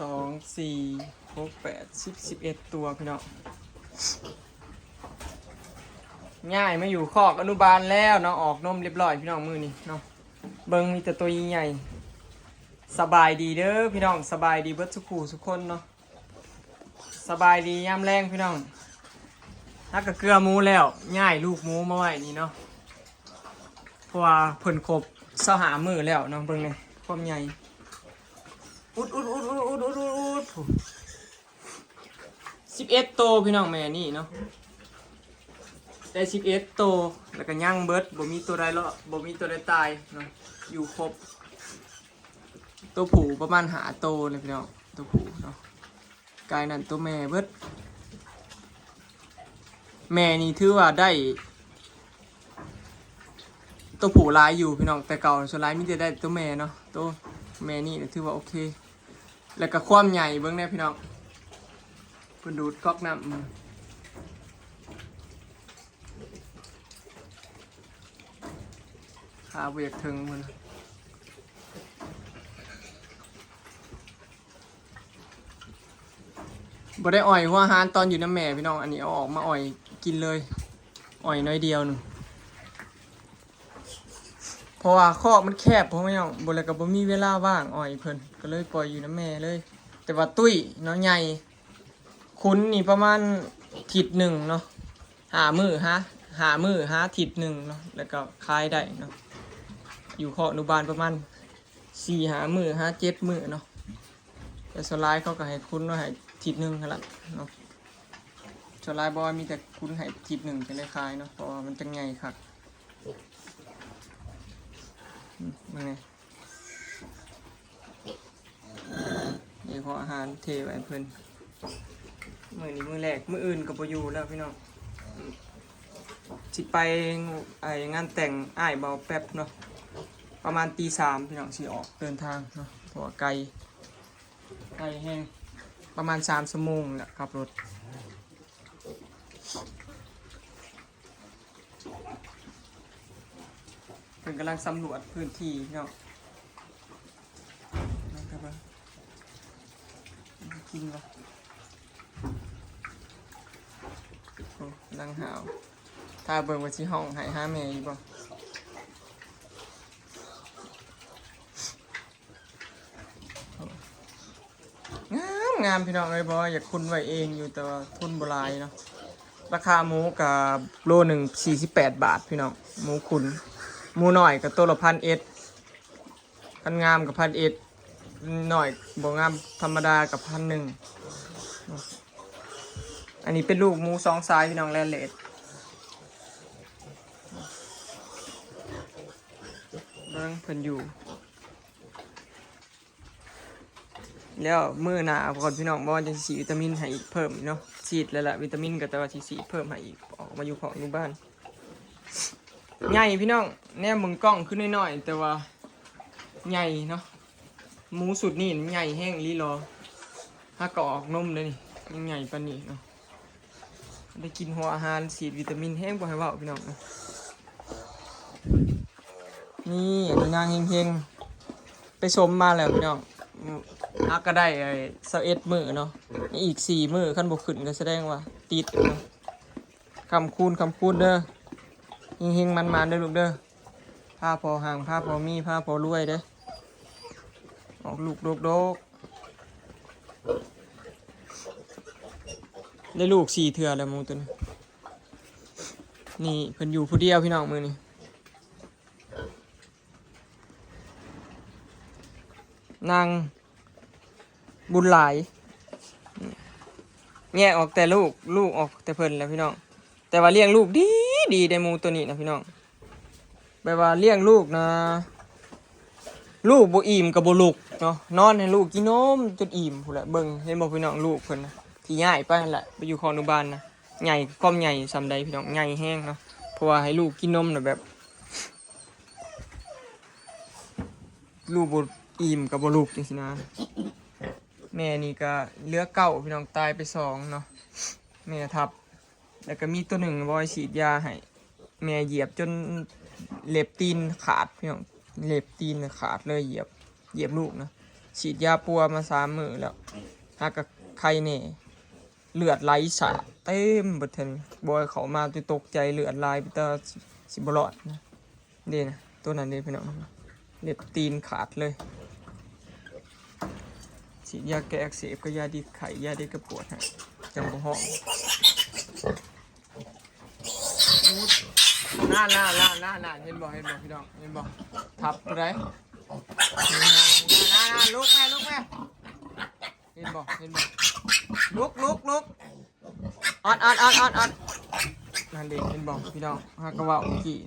2 4 6 8 10 11ตัวพี่น้องง่ายมาอยู่คอกอนุบาลแล้วเนาะออกนมเรียบร้อยพี่น้องมือนี่เนาะเบิ้งมีแต่ตัวใหญ่สบายดีเด้อพี่น้องสบายดีเบิดสุขูสุกคนเนาะสบายดียามแรงพี่น้องถ้ากับเกลือหมูแล้วง่ายลูกหมูมาไว้นี่เนาะเพราะว่าเพิ่นครบ25 มื้อแล้วเนาะเบิ่งนี่ความใหญ่อุด11 โตพี่น้องแม่นี่เนาะได้11 โตแล้วก็ย่างเบิดบ่มีตัวใดเลาะบ่มีตัวใดตายเนาะอยู่ครบตัวผู้ประมาณ5 โตเลยพี่น้องตัวผู้เนาะกายนั่นตัวแม่เบิดแม่นี่ถือว่าได้ตัวผู้ลายอยู่พี่น้องแต่เก่าส่วนลายมีแต่ได้ตัวแม่เนาะตัวแม่นี่ถือว่าโอเคแล้วก็ความใหญ่เบิ่งได้พี่น้องเพิ่นดูดก๊อกน้ำขาเบียกถึงมันบ่ได้อ่อยหัวอาหารตอนอยู่น้ำแม่พี่น้องอันนี้เอาออกมาอ่อยกินเลยอ่อยน้อยเดียวหนึ่งเพราะว่าคอกมันแคบเพราะไม่เอาบ่เลยก็บ่มีเวลาว่างอ่อยเพิ่นก็เลยปล่อยอยู่น้ำแม่เลยแต่ว่าตุ้ยเนาะใหญ่คุ้นนี่ประมาณทิศหนึ่งเนาะ5 มื้อ5 มื้อทิศหนึ่งเนาะแล้วก็คายได้เนาะอยู่คอกอนุบาลประมาณ4-5 มื้อ7 มื้อเนาะแต่สไลด์เขาก็ให้คุ้นว่าให้ทิศหนึ่งขนาดเนาะสไลด์บอยมีแต่คุ้นให้ทิศหนึ่งจะได้คายเนาะเพราะว่ามันจะใหญ่ครับมันไงนี่พออาหารเทไว้เพิ่นมื้อนี้มื้อแรกมื้ออื่นก็บ่อยู่แล้วพี่น้องสิไปงานแต่งอ้ายเบาแป๊บเนาะประมาณตี 3พี่น้องสิออกเดินทางเนาะเพราะว่าไกลแห้งประมาณ3 ชั่วโมงแหละขับรถเพิ่นกำลังสำรวจพื้นที่เนาะนะครับกินวะโอ้ลังหาวถ้าเบิ่งว่าสิห้องให้หาแม่อีกบ่งามพี่น้องเลยบ่อยากคุณไว้เองอยู่แต่ว่าทุนบ่หลายเนาะราคาหมูกับโลหนึ่ง48 บาทพี่น้องหมูขุนหมูหน่อยกับตัวละ1,100คันงามกับ1,100หน่อยบ่งามธรรมดากับ1,100อันนี้เป็นลูกหมู2 สายพี่น้องแลนเลดเบิ่งเพิ่นอยู่แล้วมื้อหน้าก่อนพี่น้องบ่ว่าจะฉีดวิตามินให้อีกเพิ่มเนาะฉีดแล้วล่ะวิตามินก็แต่ว่าสิฉีดเพิ่มให้อีกออกมาอยู่ของอยู่บ้านใหญ่พี่น้องแนมมึงกล้องขึ้นน้อยๆแต่ว่าใหญ่เนาะหมูสุดนี่ใหญ่แห้งลีรอถ้าก็ออกนมเลยนี่ยังใหญ่ปานนี้เนาะได้กินหัวอาหารฉีดวิตามินแห้งบ่ให้เว้าพี่น้องนี่อันนี้นางเฮงๆไปชมมาแล้วพี่น้องฮักก็ได้21 มื้อเนาะอีก4 มื้อคันบ่ขึ้นก็แสดงว่าติดเนาะคำคูณเด้อเฮงๆมันๆเด้อลูกเด้อผ้าพอห่างผ้าพอมีผ้าพอรวยเด้อออกลูกโดกได้ลูก4 เทื่อแล้วหมูตัวนี้นี่เพิ่นอยู่ผู้เดียวพี่น้องมื้อนี้นางบุญหลายแยกออกแต่ลูกออกแต่เพิ่นแล้วพี่น้องแต่ว่าเลี้ยงลูกดีได้หมูตัวนี้นะพี่น้องแบบว่าเลี้ยงลูกนะลูกบ่อิ่มกับบ่ลุกเนาะนอนให้ลูกกินนมจนอิ่มพู้นแหละเบิ่งเห็นบ่พี่น้องลูกเพิ่นนะที่ย้ายไปนั่นแหละไปอยู่ของอนุบาลนะใหญ่ความใหญ่ซำใดพี่น้องใหญ่แห้งเนาะเพราะว่าให้ลูกกินนมน่ะแบบลูกบ่อิ่มกับบ่ลุกจังซี่นะแม่นี่ก็เหลือเก่าพี่น้องตายไป2เนาะแม่ทับแล้วก็มีตัวหนึ่งบอยฉีดยาให้แม่เหยียบจนเล็บตีนขาดพี่น้องเล็บตีนขาดเลยเหยียบลูกนะ ฉีดยาปัวมา3 มื้อแล้วหากกับไข้แน่เลือดไหลสาดเต็มเบิดเทนบอยเขามาตกใจเลือดไหลไปตาสิบรอดนะเด้นะตัวนั้นเด้พี่น้องเล็บตีนขาดเลยฉีดยาแก้อักเสบก็ยาดีไข้ยาดีกระปวดฮะจังบ่ห้องน่าเห็นบ่พี่น้องเห็นบ่ทับตัวไหนลุกแม่เห็นบ่ลุกออดนั่นเด็กเห็นบ่พี่น้องฮากระว่าเมื่อกี้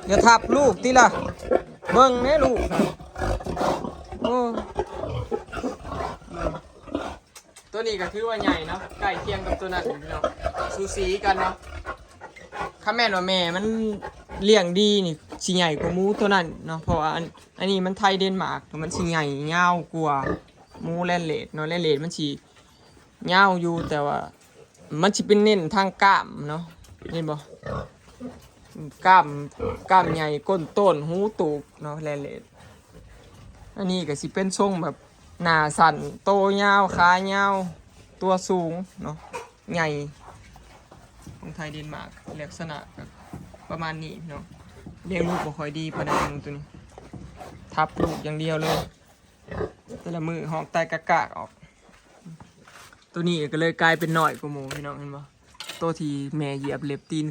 อย่าทับลูกติล่ะเบิ่งแม่ลูกโอ้ตัวนี้ก็ถือว่าใหญ่เนาะใกล้เคียงกับตัวนั้นพี่น้องสูสีกันเนาะข้าแม่นว่าแม่มันเลี้ยงดีนี่สิใหญ่กว่าหมูตัวนั้นเนาะเพราะว่าอันนี้มันไทยเดนมาร์กมันสิใหญ่ยาวกว่าหมูแลนเลดเนาะแลนเลดมันสิยาวอยู่แต่ว่ามันสิเป็นเน้นทางกล้ามเนาะเห็นบ่กล้ามใหญ่ก้นต้นหูตูกเนาะแลนเลดอันนี้ก็สิเป็นทรงแบบหน้าสั้นโตยาวขายาวตัวสูงเนาะใหญ่ของไทยเดนมาร์กลักษณะประมาณนี้เนาะเลี้ยงลูกบ่ค่อยดีปานใดตัวนี้ทับลูกอย่างเดียวเลยแต่ละมือหอกไตกะออกตัวนี้ก็เลยกลายเป็นหน่อยกว่าหมูพี่น้องเห็นบ่ตัวที่แม่เหยียบเล็บตีน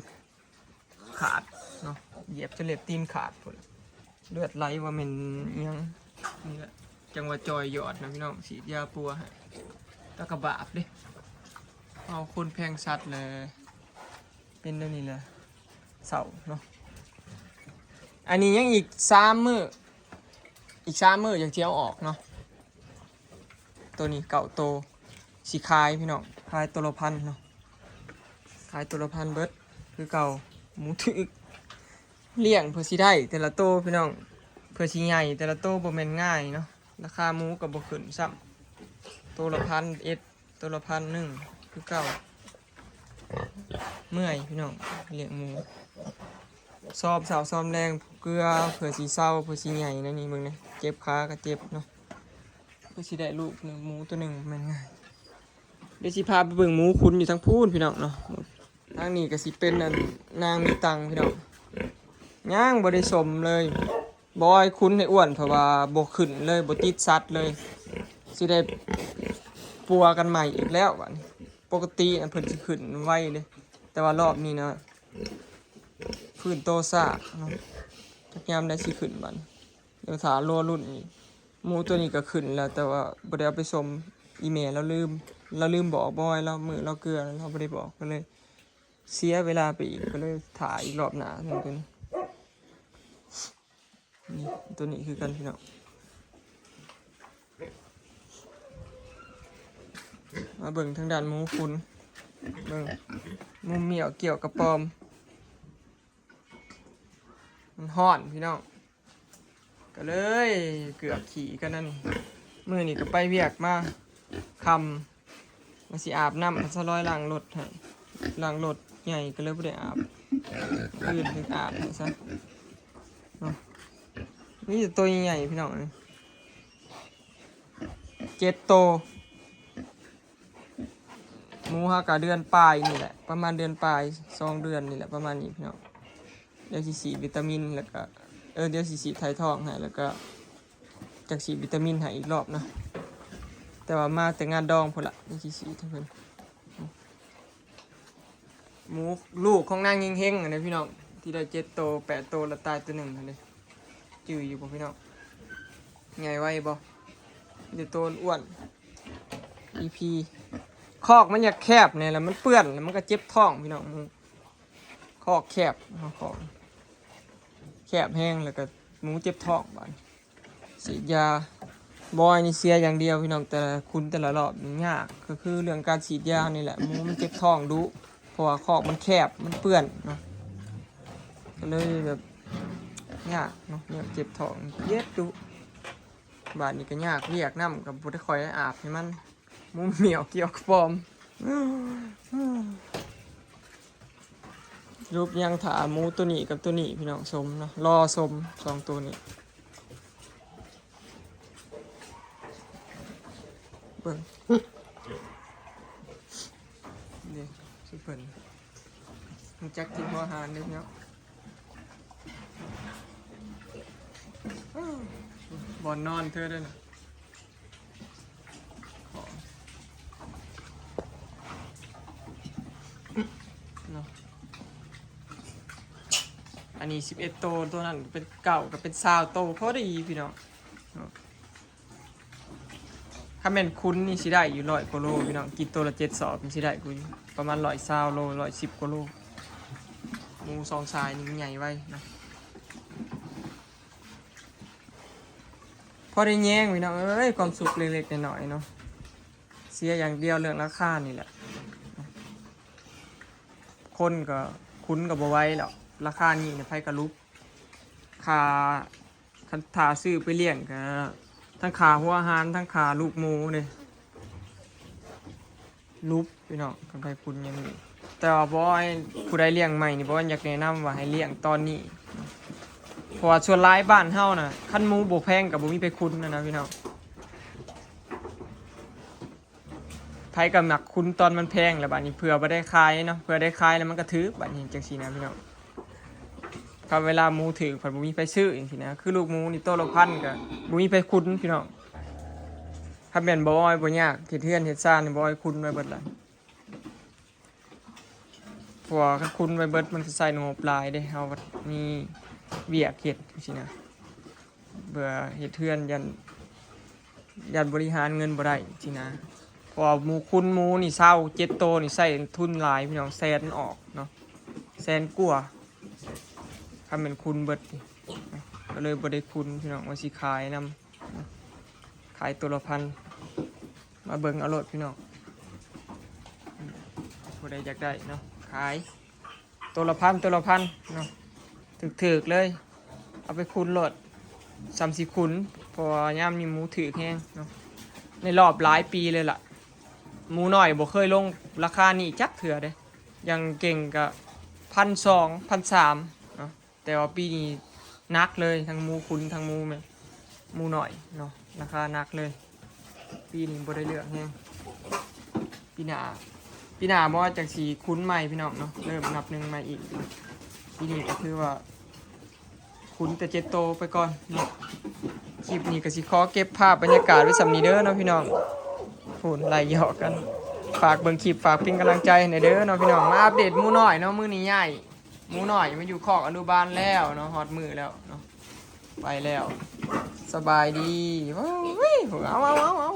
ขาดเนาะเหยียบจนเล็บตีนขาดพุ่นเลือดไหลว่ามันยังนี่แหละจังหวะจอยหยอดนะพี่น้องฉีดยาปัวฮะตะกะบาบดิเอาคนแพงสัตว์เลยเป็นเรื่องนี้เลยเสาเนาะอันนี้ยังอีก3 มื้ออย่างเจียวออกเนาะตัวนี้เก่าโตสีคายพี่น้องคายตัวละพันเนาะคายตัวละพันเบิดคือเก่าหมูถึกเลี้ยงเพื่อสิได้แต่ละโตพี่น้องเพื่อสิใหญ่แต่ละโตบ่แม่นง่ายเนาะราคาหมูกับบ่ขึ้นซ้ำตัวละ1,000ตัวละ1,001คือเก่าเมื่อยพี่น้องเลี้ยงหมูซ้อมสาวซ้อมแรงเกลือเพื่อสีเศร้าเพื่อสีใหญ่นะนี่มึงเนี่ยเจ็บขาก็เจ็บเนาะเพื่อสีได้ลูกหนึ่งหมูตัวหนึ่งมันง่ายเดี๋ยวสิพาไปเบิ่งหมูคุณอยู่ทั้งพูนพี่น้องเนาะทางนี้ก็สิเป็นนางมีตังพี่น้องย่างบ่ได้สมเลยบอยคุณให้อ้วนเพราะว่าบ่ขึ้นเลยบ่ติดซัดเลยสิได้ปัวกันใหม่อีกแล้ววันปกติเพิ่นสิขึ้นไวเลยแต่ว่ารอบนี้นะพื้นโตซ่าจักยามได้สิขึ้นบันเดี๋ยวถารัวรุ่นอีกหมูตัวนี้ก็ขึ้นแล้วแต่ว่าบ่ได้เอาไปชมอีเมลเราลืมบอกบอยเรามือเราเกลือเราบ่ได้บอกก็เลยเสียเวลาไปอีกก็เลยถ่ายอีกรอบหน้าตัวนี้นี่ตัวนี้คือกันพี่น้องมาเบิ่งทางด้านหมูคุณเบิ่งมุมเหมี่ยวเกี่ยวกับปอมมันห่อนพี่น้องก็เลยเกือบขี่กันนั่นมือนี่ก็ไปเวียกมาคำมาสิอาบน้ำสะร้อยล้างรถให้ล้างรถใหญ่ก็เลยไม่ได้อาบคืนถึงอาบซะนี่ตัวใหญ่พี่น้อง7 โตหมูฮากะเดือนปลายนี่แหละประมาณเดือนปลาย2 เดือนนี่แหละประมาณนี้พี่น้องเดี๋ยวสีวิตามินแล้วก็เดี๋ยวสีไทยทองให้แล้วก็จากสีวิตามินให้อีกรอบนะแต่ว่ามาแต่งานดองพอละเดี๋ยวสีทั้งเพิ่นหมูลูกของนางเฮงๆนะพี่น้องที่ได้7 โต 8 โตแล้วตายตัวหนึ่งเลยจืดอยู่บ่พี่น้องไงไว้บ่เดี๋ยวโตอ้วน EP คอกมันอยากแคบเนี่ยแล้วมันเปื้อนแล้วมันก็เจ็บท้องพี่น้องคอกแคบคอกแคบแห้งแล้วก็หมูเจ็บท้องบ้านฉีดยาบอยนี่เสียอย่างเดียวพี่น้องแต่คุณแต่ละรอบยากก็คือเรื่องการฉีดยานี่แหละหมูมันเจ็บท้องดุเพราะว่าคอกมันแคบมันเปื้อนเนาะก็เลยแบบยากเนาะเนี่ยเจ็บท้องเย็ดดุบ้านนี้ก็ยากเรียกน้ำกับบุตรคอยอาบให้มันมุมเหมียวเกี่ยวกับฟอมรูปยังถาหมูตัวนี้กับตัวนี้พี่น้องสมเนาะรอสม2 ตัวนี้ เบิ่งนี่สุเพิ่นมันจักกินหัวอาหารเด้อเนาะบ่อนนอนเธอด้วยนะเนาะอันนี้11โตตัวนั้นเป็นเก่ากับเป็น20โตพอดีพี่น้องถ้าแม่นคุ้นนี่สิได้อยู่100กว่าโลพี่น้องกินตัวละ7สอบมันสิได้กูอยู่ประมาณ120โล110กว่าโลหมูสองสายนี่มันใหญ่ไว้นะพอได้แย้งพี่น้องเอ้ยความสุขเล็กๆน้อยๆเนาะเสียอย่างเดียวเรื่องราคานี่แหละคนก็คุ้นกับบ่ไหว้แล้วราคานี่เนี่ยไผก็ลุกค่าคันถ้าซื้อไปเลี้ยงก็ทั้งค่าหัวอาหารทั้งค่าลูกหมูเด้ลุบพี่น้องกันไปคุ้นอย่างนี้แต่ว่าบ่ให้ผู้ใดเลี้ยงใหม่นี่บ่อยากแนะนำว่าให้เลี้ยงตอนนี้เพราะว่าส่วนหลายบ้านเฮาน่ะคันหมูบ่แพงก็บ่มีไปคุ้นนะพี่น้องไผก็มักคุ้นตอนมันแพงแล้วบัดนี้เผื่อบ่ได้ขายเนาะเผื่อได้ขายแล้วมันก็ถึกบัดนี้จังซี่นะพี่น้องถ้าเวลาหมูถึกเพิ่นบ่มีไปซื้อจังซี่นะคือลูกหมูนี่ตัวละพันก็บ่มีไปคุ้นพี่น้องถ้าแม่นบ่อ้อยบ่ยากเฮ็ดเฮือนเฮ็ดซ่านนี่บ่อ้อยคุ้นไว้เบิดล่ะเพราะว่าคันคุ้นไว้เบิดมันสิใส่งบหลายเด้เฮามีเวียกเฮ็ดจังซี่นะเบื่อเฮ็ดเฮือนยันบริหารเงินบ่ได้จังซี่นะเพราะว่าหมูคุณหมูนี่เศร้า7โตนี่ใส่ทุนหลายพี่น้องแสนออกเนาะแสนกว่าถ้าเป็นคุณเบิดก็เลยบ่ได้คุณพี่น้องว่าสิขายนำขายตัวละพันมาเบิ่งเอาโลดพี่น้องผู้ใดอยากได้เนาะขายตัวละพันเนาะถึกๆเลยเอาไปคุณโลด30คุณเพราะว่ายามนี้หมูถึกแฮงเนาะในรอบหลายปีเลยล่ะหมูน้อยบ่เคยลงราคานี้จักเถื่อเด้ยังเก่งก็1,200 1,300เนาะแต่ว่าปีนี้นักเลยทั้งหมูคุณทั้งหมูแม่หมูน้อยเนาะราคานักเลยปีนี้บ่ได้เลือกแฮงปีหน้าบ่ว่าจังสิคุ้นใหม่พี่น้องเนาะเริ่มนับหนึ่งใหม่อีกปีนี้ก็คือว่าคุ้นแต่7โตไปก่อนเนาะคลิปนี้ก็สิขอเก็บภาพบรรยากาศไว้สำนี้เด้อเนาะพี่น้องพูดไล่หยอกกันฝากเบิ่งคลิปฝากเป็นกำลังใจให้เด้อเนาะพี่น้องมาอัปเดตหมูน้อยเนาะมื้อนี้ใหญ่หมูน้อยมาอยู่คอกอนุบาลแล้วเนาะฮอดมือแล้วเนาะไปแล้วสบายดีว้าวเอา